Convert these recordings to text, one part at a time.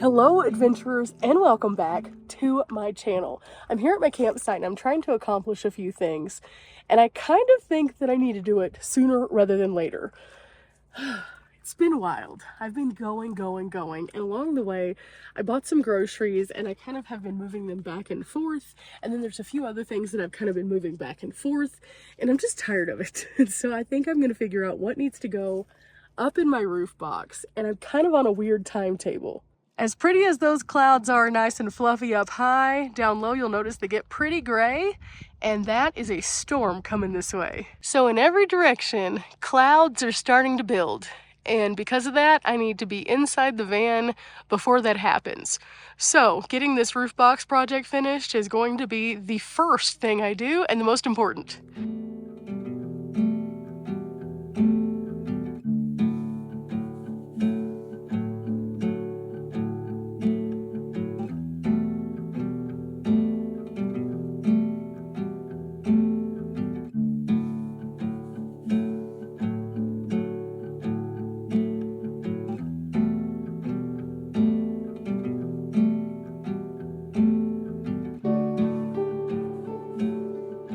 Hello adventurers and welcome back to my channel. I'm here at my campsite and I'm trying to accomplish a few things, and I kind of think that I need to do it sooner rather than later. It's been wild. I've been going, and along the way I bought some groceries and I kind of have been moving them back and forth, and then there's a few other things that I've kind of been moving back and forth, and I'm just tired of it. And so I think I'm going to figure out what needs to go up in my roof box, and I'm kind of on a weird timetable. As pretty as those clouds are nice and fluffy up high, down low you'll notice they get pretty gray, and that is a storm coming this way. So in every direction, clouds are starting to build. And because of that, I need to be inside the van before that happens. So getting this roof box project finished is going to be the first thing I do and the most important.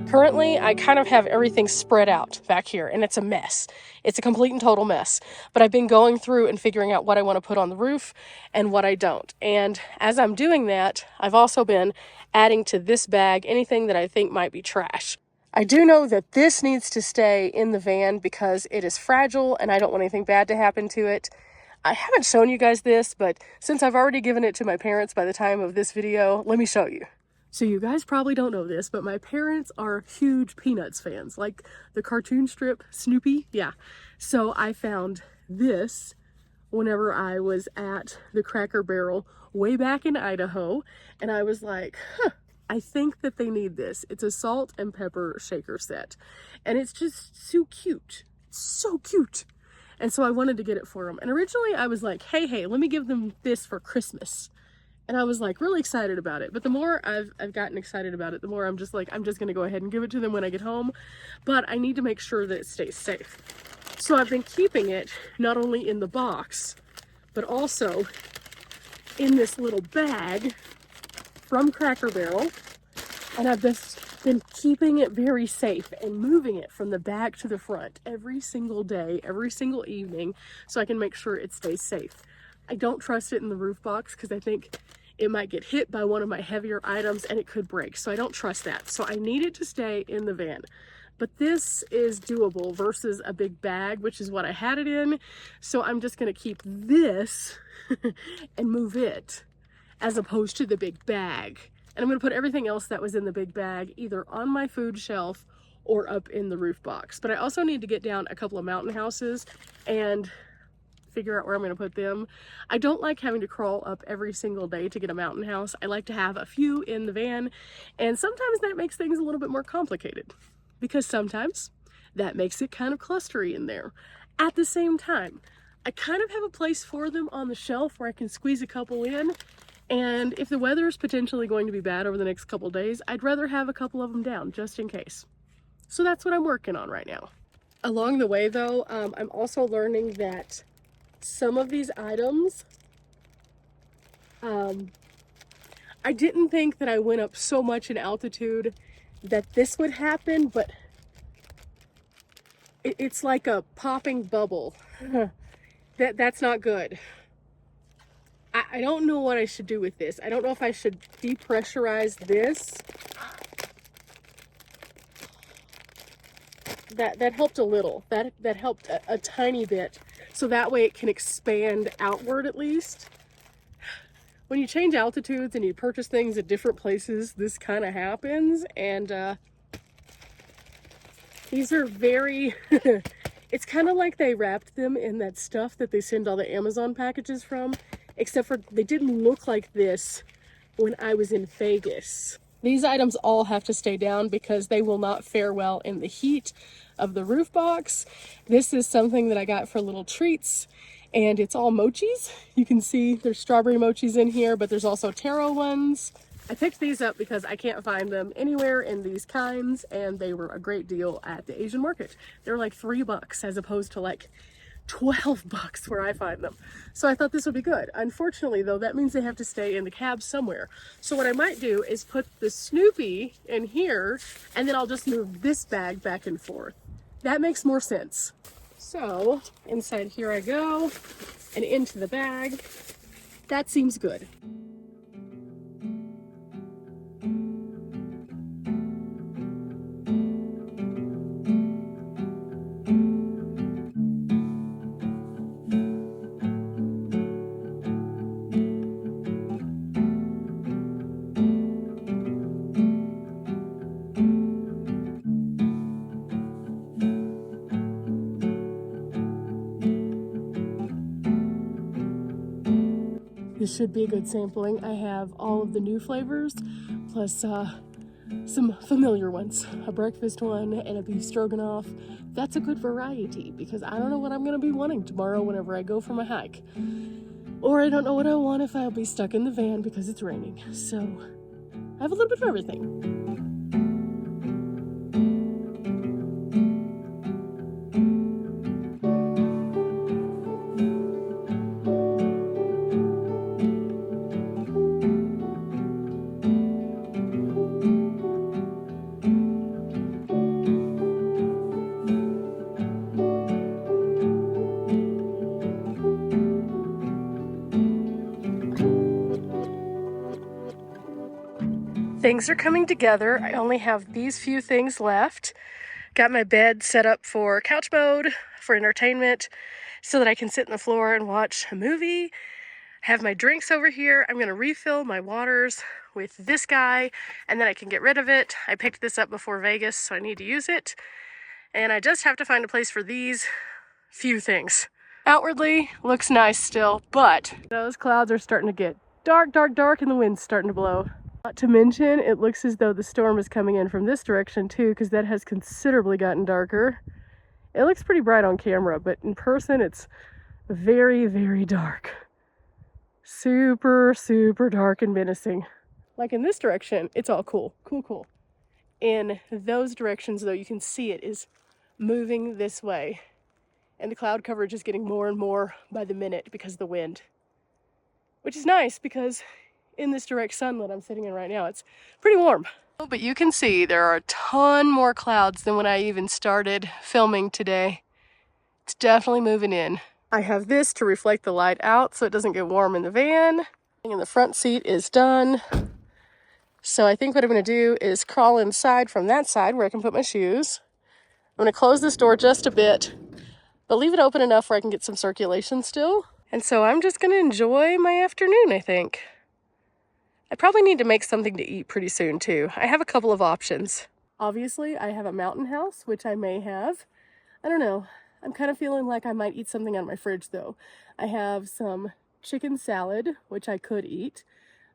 Currently, I kind of have everything spread out back here, and it's a mess. It's a complete and total mess. But I've been going through and figuring out what I want to put on the roof and what I don't. And as I'm doing that, I've also been adding to this bag anything that I think might be trash. I do know that this needs to stay in the van because it is fragile and I don't want anything bad to happen to it. I haven't shown you guys this, but since I've already given it to my parents by the time of this video, let me show you. So you guys probably don't know this, but my parents are huge Peanuts fans, like the cartoon strip Snoopy. Yeah. So I found this whenever I was at the Cracker Barrel way back in Idaho, and I was like, I think that they need this. It's a salt and pepper shaker set, and it's just so cute. It's so cute. And so I wanted to get it for them. And originally I was like, hey, let me give them this for Christmas. And I was like really excited about it. But the more I've gotten excited about it, the more I'm just like, I'm just going to go ahead and give it to them when I get home. But I need to make sure that it stays safe. So I've been keeping it not only in the box, but also in this little bag from Cracker Barrel. And I've just been keeping it very safe and moving it from the back to the front every single day, every single evening, so I can make sure it stays safe. I don't trust it in the roof box because I think it might get hit by one of my heavier items and it could break. So I don't trust that. So I need it to stay in the van. But this is doable versus a big bag, which is what I had it in. So I'm just going to keep this and move it as opposed to the big bag. And I'm going to put everything else that was in the big bag either on my food shelf or up in the roof box. But I also need to get down a couple of mountain houses and figure out where I'm going to put them. I don't like having to crawl up every single day to get a mountain house. I like to have a few in the van, and sometimes that makes things a little bit more complicated because sometimes that makes it kind of clustery in there. At the same time, I kind of have a place for them on the shelf where I can squeeze a couple in, and if the weather is potentially going to be bad over the next couple days, I'd rather have a couple of them down just in case. So that's what I'm working on right now. Along the way though, I'm also learning that some of these items, I didn't think that I went up so much in altitude that this would happen, but it's like a popping bubble. That's not good. I don't know what I should do with this. I don't know if I should depressurize this. That helped a little. That helped a tiny bit. So that way it can expand outward at least. When you change altitudes and you purchase things at different places, this kind of happens. And these are very, it's kind of like they wrapped them in that stuff that they send all the Amazon packages from, except for they didn't look like this when I was in Vegas. These items all have to stay down because they will not fare well in the heat of the roof box. This is something that I got for little treats, and it's all mochis. You can see there's strawberry mochis in here, but there's also taro ones. I picked these up because I can't find them anywhere in these kinds, and they were a great deal at the Asian market. They're like $3 as opposed to like $12 where I find them. So I thought this would be good. Unfortunately though, that means they have to stay in the cab somewhere. So what I might do is put the Snoopy in here, and then I'll just move this bag back and forth. That makes more sense. So inside here I go, and into the bag. That seems good. This should be a good sampling. I have all of the new flavors, plus some familiar ones. A breakfast one and a beef stroganoff. That's a good variety because I don't know what I'm gonna be wanting tomorrow whenever I go for my hike. Or I don't know what I want if I'll be stuck in the van because it's raining. So I have a little bit of everything. Things are coming together. I only have these few things left. Got my bed set up for couch mode, for entertainment, so that I can sit on the floor and watch a movie. Have my drinks over here. I'm gonna refill my waters with this guy, and then I can get rid of it. I picked this up before Vegas, so I need to use it. And I just have to find a place for these few things. Outwardly, looks nice still, but those clouds are starting to get dark, dark, dark, and the wind's starting to blow. Not to mention, it looks as though the storm is coming in from this direction too, because that has considerably gotten darker. It looks pretty bright on camera, but in person it's very, very dark. Super, super dark and menacing. Like in this direction, it's all cool, cool, cool. In those directions though, you can see it is moving this way. And the cloud coverage is getting more and more by the minute because of the wind. Which is nice because in this direct sunlit I'm sitting in right now, it's pretty warm. But you can see there are a ton more clouds than when I even started filming today. It's definitely moving in. I have this to reflect the light out so it doesn't get warm in the van. And the front seat is done. So I think what I'm gonna do is crawl inside from that side where I can put my shoes. I'm gonna close this door just a bit, but leave it open enough where I can get some circulation still. And so I'm just gonna enjoy my afternoon, I think. I probably need to make something to eat pretty soon too. I have a couple of options. Obviously, I have a mountain house, which I may have. I don't know. I'm kind of feeling like I might eat something out of my fridge though. I have some chicken salad, which I could eat.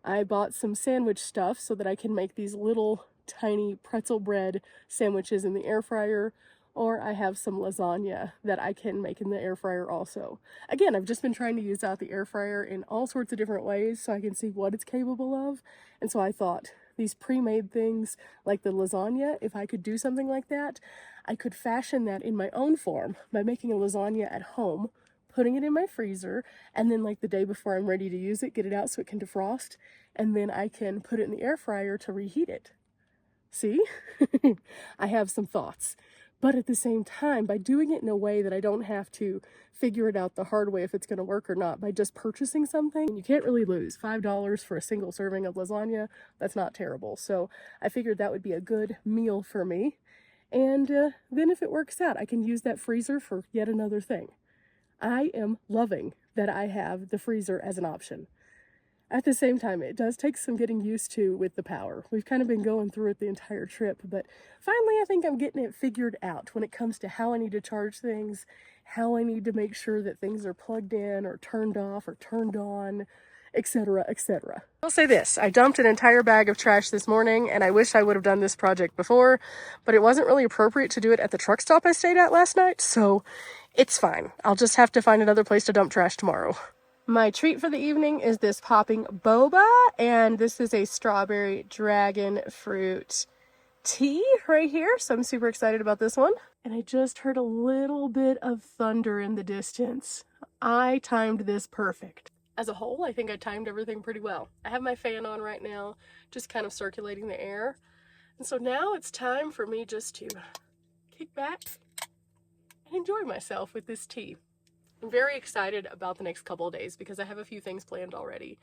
I bought some sandwich stuff so that I can make these little tiny pretzel bread sandwiches in the air fryer. Or I have some lasagna that I can make in the air fryer also. Again, I've just been trying to use out the air fryer in all sorts of different ways so I can see what it's capable of. And so I thought these pre-made things like the lasagna, if I could do something like that, I could fashion that in my own form by making a lasagna at home, putting it in my freezer, and then like the day before I'm ready to use it, get it out so it can defrost, and then I can put it in the air fryer to reheat it. See? I have some thoughts. But at the same time, by doing it in a way that I don't have to figure it out the hard way if it's going to work or not, by just purchasing something, you can't really lose. $5 for a single serving of lasagna, that's not terrible. So I figured that would be a good meal for me. And then if it works out, I can use that freezer for yet another thing. I am loving that I have the freezer as an option. At the same time, it does take some getting used to with the power. We've kind of been going through it the entire trip, but finally I think I'm getting it figured out when it comes to how I need to charge things, how I need to make sure that things are plugged in or turned off or turned on, etc., etc. I'll say this, I dumped an entire bag of trash this morning, and I wish I would have done this project before, but it wasn't really appropriate to do it at the truck stop I stayed at last night, so it's fine. I'll just have to find another place to dump trash tomorrow. My treat for the evening is this popping boba, and this is a strawberry dragon fruit tea right here, so I'm super excited about this one. and I just heard a little bit of thunder in the distance. I timed this perfect. As a whole, I think I timed everything pretty well. I have my fan on right now, just kind of circulating the air. And so now it's time for me just to kick back and enjoy myself with this tea. I'm very excited about the next couple of days because I have a few things planned already,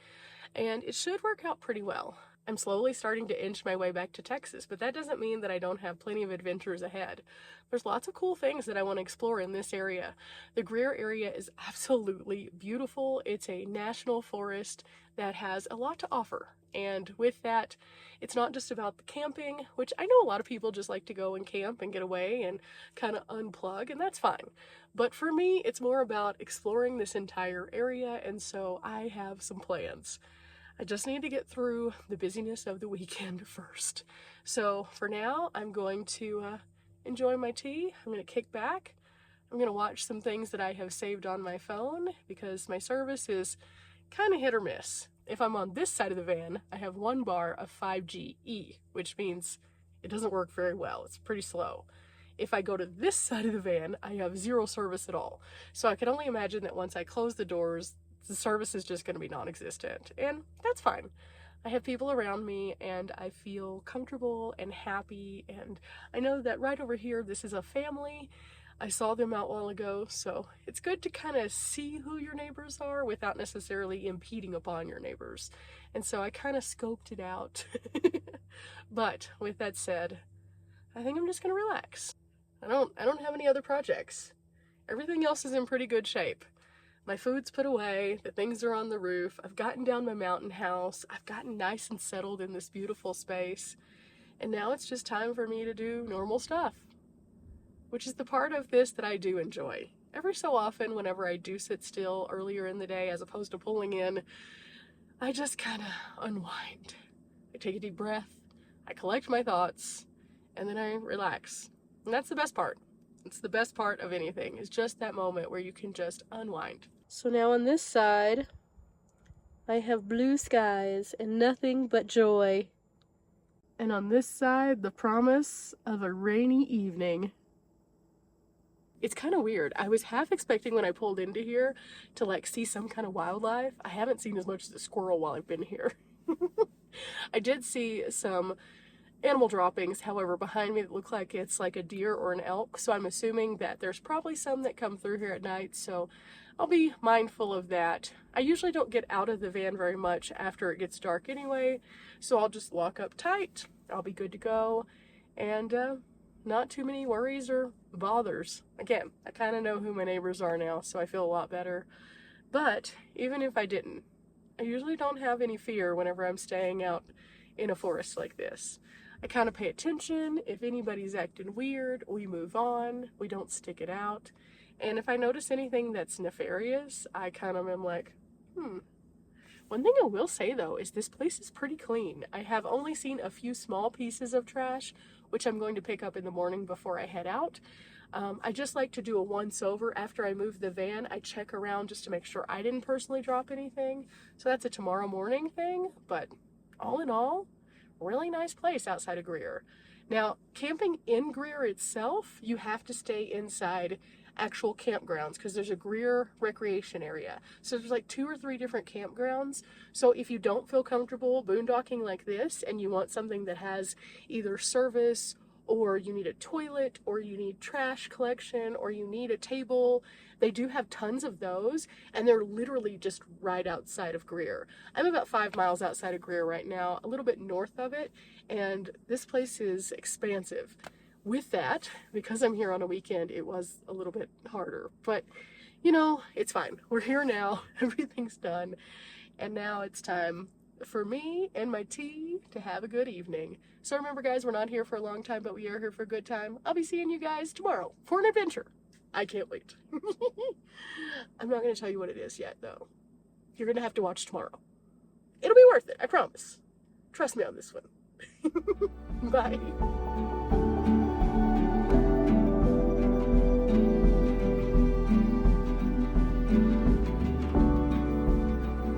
and it should work out pretty well. I'm slowly starting to inch my way back to Texas, but that doesn't mean that I don't have plenty of adventures ahead. There's lots of cool things that I want to explore in this area. The Greer area is absolutely beautiful. It's a national forest that has a lot to offer. And with that, it's not just about the camping, which I know a lot of people just like to go and camp and get away and kind of unplug, and that's fine. But for me, it's more about exploring this entire area, and so I have some plans. I just need to get through the busyness of the weekend first. So for now, I'm going to enjoy my tea. I'm going to kick back. I'm going to watch some things that I have saved on my phone because my service is kind of hit or miss. If I'm on this side of the van, I have 1 bar of 5G-E, which means it doesn't work very well. It's pretty slow. If I go to this side of the van, I have 0 service at all. So I can only imagine that once I close the doors, the service is just going to be non-existent, and that's fine. I have people around me, and I feel comfortable and happy, and I know that right over here, this is a family. I saw them out a while ago, so it's good to kind of see who your neighbors are without necessarily impeding upon your neighbors. And so I kind of scoped it out. But with that said, I think I'm just going to relax. I don't have any other projects. Everything else is in pretty good shape. My food's put away, the things are on the roof, I've gotten down my mountain house, I've gotten nice and settled in this beautiful space, and now it's just time for me to do normal stuff, which is the part of this that I do enjoy. Every so often, whenever I do sit still earlier in the day as opposed to pulling in, I just kind of unwind. I take a deep breath, I collect my thoughts, and then I relax. And that's the best part. It's the best part of anything, is just that moment where you can just unwind. So now on this side, I have blue skies and nothing but joy. And on this side, the promise of a rainy evening. It's kind of weird. I was half expecting when I pulled into here to like see some kind of wildlife. I haven't seen as much as a squirrel while I've been here. I did see some animal droppings, however, behind me that look like it's like a deer or an elk, so I'm assuming that there's probably some that come through here at night, so I'll be mindful of that. I usually don't get out of the van very much after it gets dark anyway, so I'll just lock up tight, I'll be good to go, and not too many worries or bothers. Again, I kind of know who my neighbors are now, so I feel a lot better. But even if I didn't, I usually don't have any fear whenever I'm staying out in a forest like this. I kind of pay attention. If anybody's acting weird, we move on. We don't stick it out. And if I notice anything that's nefarious, I kind of am like, One thing I will say though is this place is pretty clean. I have only seen a few small pieces of trash, which I'm going to pick up in the morning before I head out. I just like to do a once over after I move the van. I check around just to make sure I didn't personally drop anything. So that's a tomorrow morning thing, but all in all, really nice place outside of Greer. Now, camping in Greer itself, you have to stay inside actual campgrounds because there's a Greer recreation area. So there's like 2 or 3 different campgrounds. So if you don't feel comfortable boondocking like this and you want something that has either service or you need a toilet or you need trash collection or you need a table, they do have tons of those, and they're literally just right outside of Greer. I'm about 5 miles outside of Greer right now, a little bit north of it, and this place is expansive. With that, because I'm here on a weekend, it was a little bit harder, but you know, it's fine. We're here now, everything's done, and now it's time for me and my tea to have a good evening. So remember guys, we're not here for a long time, but we are here for a good time. I'll be seeing you guys tomorrow for an adventure. I can't wait. I'm not going to tell you what it is yet though. You're going to have to watch tomorrow. It'll be worth it, I promise. Trust me on this one. Bye.